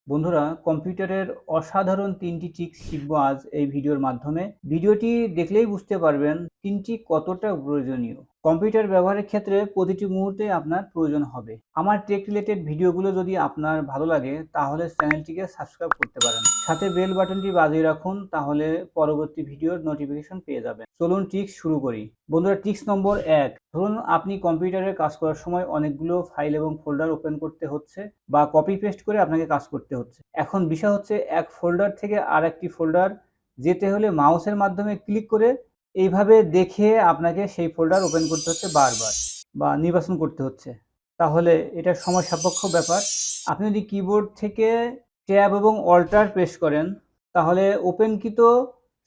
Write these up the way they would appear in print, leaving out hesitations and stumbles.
বন্ধুরা, কম্পিউটারের অসাধারণ ৩টি ট্রিক্স শিখব আজ এই ভিডিওর মাধ্যমে। ভিডিওটি দেখলেই বুঝতে পারবেন তিনটি কতটা প্রয়োজনীয়। কম্পিউটার ব্যবহারের ক্ষেত্রে প্রতিটি মুহূর্তে আপনার প্রয়োজন হবে। আমার টেক রিলেটেড ভিডিওগুলো যদি আপনার ভালো লাগে তাহলে চ্যানেলটিকে সাবস্ক্রাইব করতে পারেন, সাথে বেল বাটনটি বাজিয়ে রাখুন, তাহলে পরবর্তী ভিডিওর নোটিফিকেশন পেয়ে যাবেন। চলুন ট্রিক্স শুরু করি। বন্ধুরা, ট্রিক্স নম্বর ১। ধরুন আপনি কম্পিউটারে কাজ করার সময় অনেকগুলো ফাইল এবং ফোল্ডার ওপেন করতে হচ্ছে বা কপি পেস্ট করে আপনাকে কাজ করতে হচ্ছে। এখন বিষয় হচ্ছে এক ফোল্ডার থেকে আরেকটি ফোল্ডার যেতে হলে মাউসের মাধ্যমে ক্লিক করে এইভাবে দেখে আপনাকে সেই ফোল্ডার ওপেন করতে হচ্ছে বারবার বা নির্বাচন করতে হচ্ছে। তাহলে এটা সময় সাপেক্ষ ব্যাপার। আপনি যদি কিবোর্ড থেকে ট্যাব এবং অল্টার প্রেস করেন তাহলে ওপেনকৃত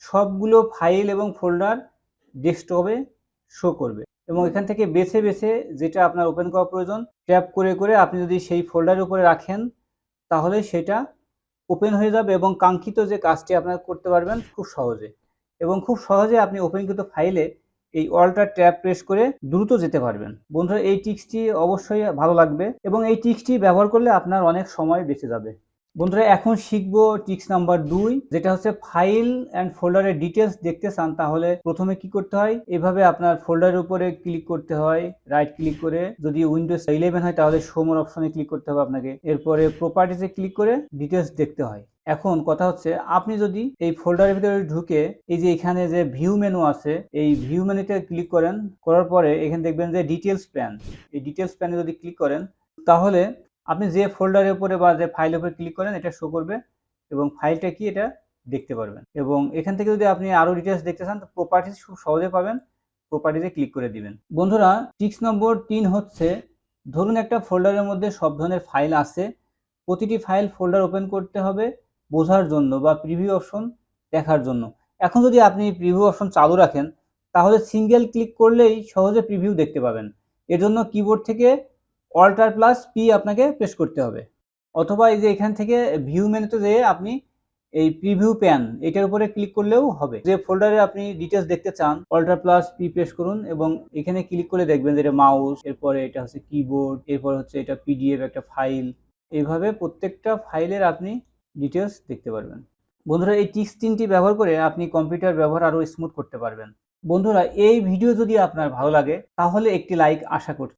সবগুলো ফাইল এবং ফোল্ডার ডেস্কটপে শো করবে এবং এখান থেকে বেছে বেছে যেটা আপনার ওপেন করা প্রয়োজন ট্যাপ করে করে আপনি যদি সেই ফোল্ডারের উপরে রাখেন তাহলে সেটা ওপেন হয়ে যাবে এবং কাঙ্ক্ষিত যে কাজটি আপনারা করতে পারবেন খুব সহজে। এবং খুব সহজে আপনি ওপেনকৃত ফাইলে এই অল্টার ট্যাব প্রেস করে দ্রুত যেতে পারবেন। বন্ধুরা, এই ট্রিক্সটি অবশ্যই ভালো লাগবে এবং এই ট্রিক্সটি ব্যবহার করলে আপনার অনেক সময় বেঁচে যাবে। বন্ধুরা, এখন শিখবো ট্রিক্স নাম্বার ২, যেটা হচ্ছে ফাইল অ্যান্ড ফোল্ডারের ডিটেলস দেখতে চান তাহলে প্রথমে কি করতে হয়, এভাবে আপনার ফোল্ডারের উপরে ক্লিক করতে হয়, রাইট ক্লিক করে। যদি উইন্ডোজ 11 হয় তাহলে শো মোর অপশনে ক্লিক করতে হবে আপনাকে। এরপরে প্রপার্টিসে ক্লিক করে ডিটেলস দেখতে হয়। এখন কথা হচ্ছে, আপনি যদি এই ফোল্ডারের ভিতরে ঢুকে এই যে এখানে যে ভিউ মেনু আছে, এই ভিউ মেনুতে ক্লিক করেন, করার পরে এখানে দেখবেন যে ডিটেলস প্যান। এই ডিটেলস প্যানে যদি ক্লিক করেন তাহলে আপনি যে ফোল্ডারের উপরে বা যে ফাইলের উপরে ক্লিক করেন এটা শো করবে এবং ফাইলটা কি এটা দেখতে পারবেন। এবং এখান থেকে যদি আপনি আরো ডিটেলস দেখতে চান তো প্রপার্টিস খুব সহজে পাবেন, প্রপার্টিসে ক্লিক করে দিবেন। বন্ধুরা, ট্রিক্স নম্বর ৩ হচ্ছে, ধরুন একটা ফোল্ডারের মধ্যে সব ধরনের ফাইল আছে, প্রতিটি ফাইল ফোল্ডার ওপেন করতে হবে বোঝার জন্য বা প্রিভিউ অপশন দেখার জন্য। এখন যদি আপনি প্রিভিউ অপশন চালু রাখেন তাহলে সিঙ্গেল ক্লিক করলেই সহজে প্রিভিউ দেখতে পাবেন। এর জন্য কিবোর্ড থেকে অল্টার প্লাস পি আপনাকে প্রেস করতে হবে, অথবা এই যে এখান থেকে ভিউ মেনুতে যেয়ে আপনি এই প্রিভিউ প্যান এটার উপরে ক্লিক করলেও হবে। যে ফোল্ডারে আপনি ডিটেলস দেখতে চান অল্টার প্লাস পি প্রেস করুন এবং এখানে ক্লিক করে দেখবেন যে এটা মাউস, এরপরে এটা হচ্ছে কিবোর্ড, এরপর হচ্ছে এটা পিডিএফ একটা ফাইল। এইভাবে প্রত্যেকটা ফাইলের আপনি ডিটেলস দেখতে পারবেন। বন্ধুরা, এই ট্রিক্স ৩টি ব্যবহার করে আপনি কম্পিউটার ব্যবহার আরো স্মুথ করতে পারবেন। বন্ধুরা, এই ভিডিও যদি আপনার ভালো লাগে তাহলে একটি লাইক আশা করছি।